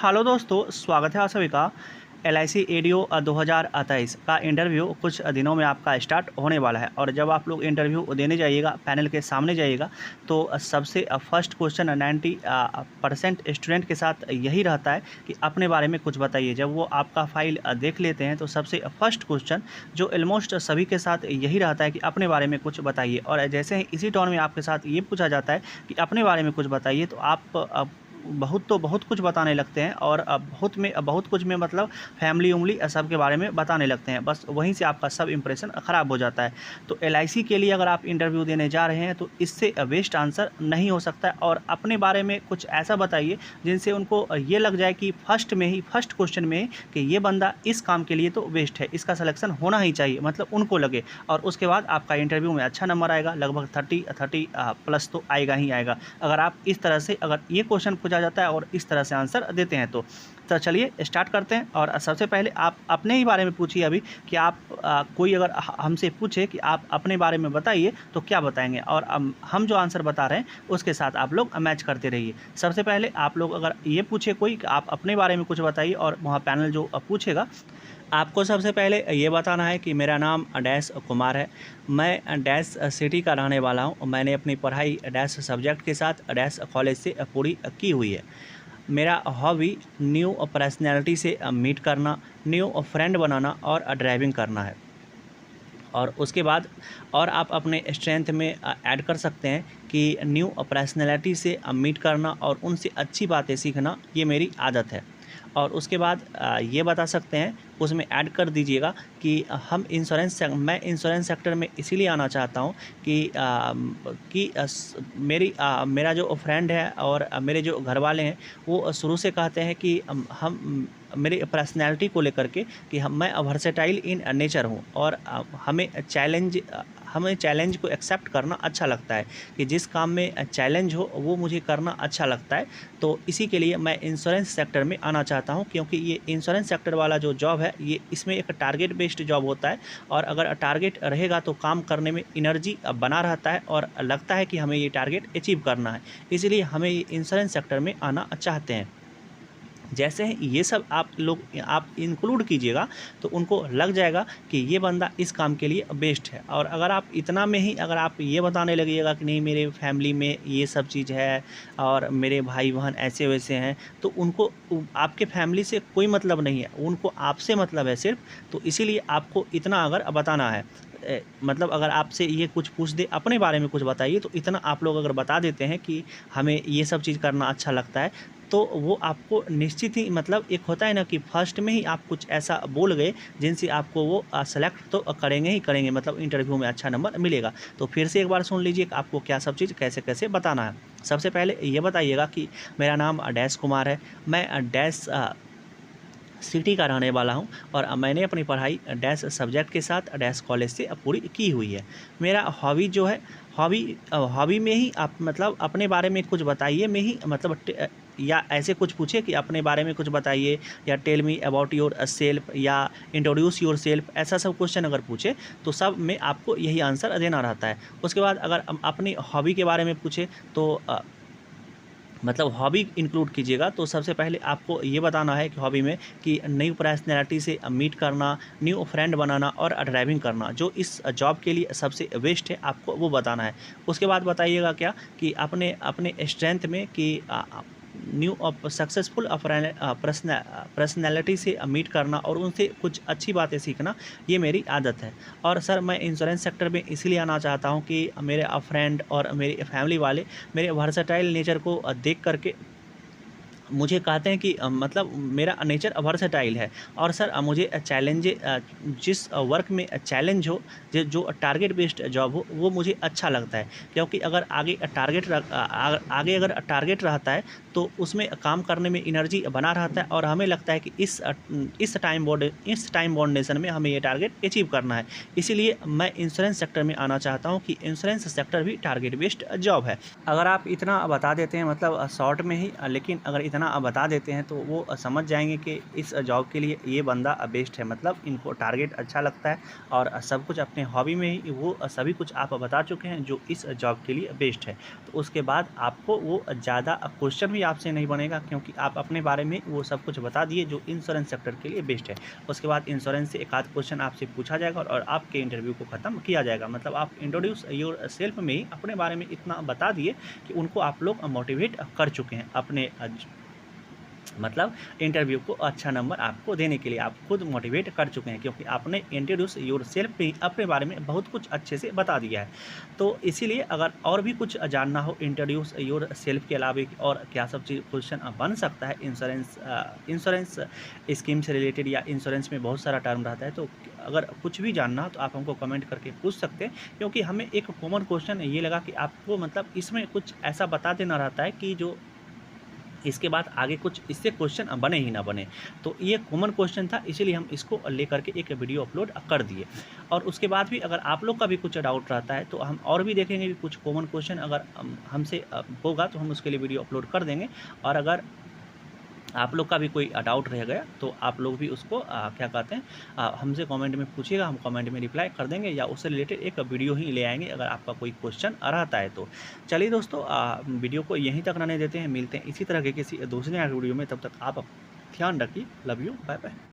Hello दोस्तों, स्वागत है आप सभी का LIC एडीओ 2023 का इंटरव्यू कुछ दिनों में आपका स्टार्ट होने वाला है। और जब आप लोग इंटरव्यू देने जाइएगा, पैनल के सामने जाइएगा, तो सबसे फर्स्ट क्वेश्चन 90% स्टूडेंट के साथ यही रहता है कि अपने बारे में कुछ बताइए। जब वो आपका फाइल देख लेते हैं तो सबसे फर्स्ट क्वेश्चन जो ऑलमोस्ट सभी के साथ यही रहता है कि अपने बारे में कुछ बताइए। और जैसे ही इसी टोन में आपके साथ ये पूछा जाता है कि अपने बारे में कुछ बताइए, तो आप बहुत कुछ बताने लगते हैं। और बहुत कुछ में मतलब फैमिली उंगली सब के बारे में बताने लगते हैं। बस वहीं से आपका सब इंप्रेशन ख़राब हो जाता है। तो LIC के लिए अगर आप इंटरव्यू देने जा रहे हैं तो इससे बेस्ट आंसर नहीं हो सकता है। और अपने बारे में कुछ ऐसा बताइए जिनसे उनको ये लग जाए कि फर्स्ट क्वेश्चन में कि ये बंदा इस काम के लिए तो बेस्ट है, इसका सिलेक्शन होना ही चाहिए, मतलब उनको लगे। और उसके बाद आपका इंटरव्यू में अच्छा नंबर आएगा, लगभग 30 प्लस तो आएगा ही आएगा। अगर आप इस तरह से अगर ये क्वेश्चन पूछा जाता है और इस तरह से आंसर देते हैं तो चलिए स्टार्ट करते हैं। और सबसे पहले आप अपने ही बारे में पूछिए अभी कि आप कोई अगर हमसे पूछे कि आप अपने बारे में बताइए तो क्या बताएंगे, और हम जो आंसर बता रहे हैं उसके साथ आप लोग मैच करते रहिए। सबसे पहले आप लोग अगर ये पूछे कोई कि आप अपने बारे में कुछ बताइए, और वहाँ पैनल जो पूछेगा, आपको सबसे पहले ये बताना है कि मेरा नाम डैश कुमार है, मैं डैश सिटी का रहने वाला हूँ, मैंने अपनी पढ़ाई डैश सब्जेक्ट के साथ डैश कॉलेज से पूरी की हुई है। मेरा हॉबी न्यू पर्सनैलिटी से मीट करना, न्यू फ्रेंड बनाना और ड्राइविंग करना है। और उसके बाद और आप अपने स्ट्रेंथ में ऐड कर सकते हैं कि न्यू पर्सनैलिटी से मीट करना और उनसे अच्छी बातें सीखना, ये मेरी आदत है। और उसके बाद ये बता सकते हैं, उसमें ऐड कर दीजिएगा कि मैं इंश्योरेंस सेक्टर में इसीलिए आना चाहता हूँ कि मेरा जो फ्रेंड है और मेरे जो घर वाले हैं वो शुरू से कहते हैं कि हम मेरी पर्सनैलिटी को लेकर के कि मैं वर्सेटाइल इन नेचर हूँ, और हमें चैलेंज को एक्सेप्ट करना अच्छा लगता है, कि जिस काम में चैलेंज हो वो मुझे करना अच्छा लगता है। तो इसी के लिए मैं इंश्योरेंस सेक्टर में आना चाहता हूं, क्योंकि ये इंश्योरेंस सेक्टर वाला जो जॉब है ये इसमें एक टारगेट बेस्ड जॉब होता है। और अगर टारगेट रहेगा तो काम करने में एनर्जी बना रहता है और लगता है कि हमें ये टारगेट अचीव करना है, इसलिए हमें ये इंश्योरेंस सेक्टर में आना चाहते हैं। जैसे ही ये सब आप इंक्लूड कीजिएगा तो उनको लग जाएगा कि ये बंदा इस काम के लिए बेस्ट है। और अगर आप इतना में ही अगर आप ये बताने लगिएगा कि नहीं मेरे फैमिली में ये सब चीज़ है और मेरे भाई बहन ऐसे वैसे हैं, तो उनको आपके फैमिली से कोई मतलब नहीं है, उनको आपसे मतलब है सिर्फ। तो इसीलिए आपको इतना अगर बताना है, मतलब अगर आपसे ये कुछ पूछ दे अपने बारे में कुछ बताइए, तो इतना आप लोग अगर बता देते हैं कि हमें ये सब चीज़ करना अच्छा लगता है, तो वो आपको निश्चित ही, मतलब एक होता है ना कि फर्स्ट में ही आप कुछ ऐसा बोल गए जिनसे आपको वो सेलेक्ट तो करेंगे ही करेंगे, मतलब इंटरव्यू में अच्छा नंबर मिलेगा। तो फिर से एक बार सुन लीजिए कि आपको क्या सब चीज़ कैसे कैसे बताना है। सबसे पहले ये बताइएगा कि मेरा नाम डैश कुमार है, मैं डैश सिटी का रहने वाला हूं, और मैंने अपनी पढ़ाई डैश सब्जेक्ट के साथ डैश कॉलेज से पूरी की हुई है। मेरा हॉबी जो है, हॉबी में ही आप मतलब अपने बारे में कुछ बताइए में ही, मतलब या ऐसे कुछ पूछे कि अपने बारे में कुछ बताइए, या tell me about yourself, या इंट्रोड्यूस योर सेल्फ, ऐसा सब क्वेश्चन अगर पूछे तो सब में आपको यही आंसर देना रहता है। उसके बाद अगर अपनी हॉबी के बारे में पूछे तो मतलब हॉबी इंक्लूड कीजिएगा। तो सबसे पहले आपको ये बताना है कि हॉबी में कि न्यू पर्सनैलिटी से मीट करना, न्यू फ्रेंड बनाना और ड्राइविंग करना, जो इस जॉब के लिए सबसे बेस्ट है, आपको वो बताना है। उसके बाद बताइएगा क्या कि अपने अपने स्ट्रेंथ में कि न्यू सक्सेसफुल पर्सनैलिटी से मीट करना और उनसे कुछ अच्छी बातें सीखना, ये मेरी आदत है। और सर मैं इंश्योरेंस सेक्टर में इसलिए आना चाहता हूँ कि मेरे फ्रेंड और मेरे फैमिली वाले मेरे वर्सेटाइल नेचर को देख करके मुझे कहते हैं कि मतलब मेरा नेचर वर्सेटाइल है। और सर मुझे जिस वर्क में चैलेंज हो, जो टारगेट बेस्ड जॉब हो, वो मुझे अच्छा लगता है। क्योंकि अगर आगे अगर टारगेट रहता है तो उसमें काम करने में एनर्जी बना रहता है, और हमें लगता है कि इस टाइम बाउंडेशन में हमें ये टारगेट अचीव करना है। इसीलिए मैं इंश्योरेंस सेक्टर में आना चाहता हूँ कि इंश्योरेंस सेक्टर भी टारगेट बेस्ड जॉब है। अगर आप इतना बता देते हैं, मतलब शॉर्ट में ही, लेकिन अगर इतना बता देते हैं तो वो समझ जाएंगे कि इस जॉब के लिए ये बंदा बेस्ट है, मतलब इनको टारगेट अच्छा लगता है। और सब कुछ अपने हॉबी में ही वो सभी कुछ आप बता चुके हैं जो इस जॉब के लिए बेस्ट है। तो उसके बाद आपको वो ज़्यादा क्वेश्चन भी भी आपसे नहीं बनेगा, क्योंकि आप अपने बारे में वो सब कुछ बता दिए जो इंश्योरेंस सेक्टर के लिए बेस्ट है। उसके बाद इंश्योरेंस से एक आध क्वेश्चन आपसे पूछा जाएगा और आपके इंटरव्यू को ख़त्म किया जाएगा। मतलब आप इंट्रोड्यूस योर सेल्फ में ही अपने बारे में इतना बता दिए कि उनको आप लोग मोटिवेट कर चुके हैं अपने मतलब इंटरव्यू को अच्छा नंबर आपको देने के लिए आप खुद मोटिवेट कर चुके हैं, क्योंकि आपने इंट्रोड्यूस योर सेल्फ भी अपने बारे में बहुत कुछ अच्छे से बता दिया है। तो इसीलिए अगर और भी कुछ जानना हो इंट्रोड्यूस योर सेल्फ के अलावा और क्या सब चीज़ क्वेश्चन बन सकता है इंश्योरेंस स्कीम से रिलेटेड, या इंश्योरेंस में बहुत सारा टर्म रहता है, तो अगर कुछ भी जानना हो तो आप हमको कमेंट करके पूछ सकते हैं। क्योंकि हमें एक कॉमन क्वेश्चन ये लगा कि आपको मतलब इसमें कुछ ऐसा बता देना रहता है कि जो इसके बाद आगे कुछ इससे क्वेश्चन बने ही ना बने। तो ये कॉमन क्वेश्चन था, इसीलिए हम इसको लेकर के एक वीडियो अपलोड कर दिए। और उसके बाद भी अगर आप लोग का भी कुछ डाउट रहता है तो हम और भी देखेंगे कि कुछ कॉमन क्वेश्चन अगर हमसे होगा तो हम उसके लिए वीडियो अपलोड कर देंगे। और अगर आप लोग का भी कोई डाउट रह गया तो आप लोग भी उसको क्या कहते हैं हमसे कमेंट में पूछिएगा, हम कमेंट में रिप्लाई कर देंगे या उससे रिलेटेड एक वीडियो ही ले आएंगे अगर आपका कोई क्वेश्चन रहता है तो। चलिए दोस्तों, वीडियो को यहीं तक रहने देते हैं, मिलते हैं इसी तरह के किसी दूसरे वीडियो में, तब तक आप ध्यान रखिए। Love you, bye bye.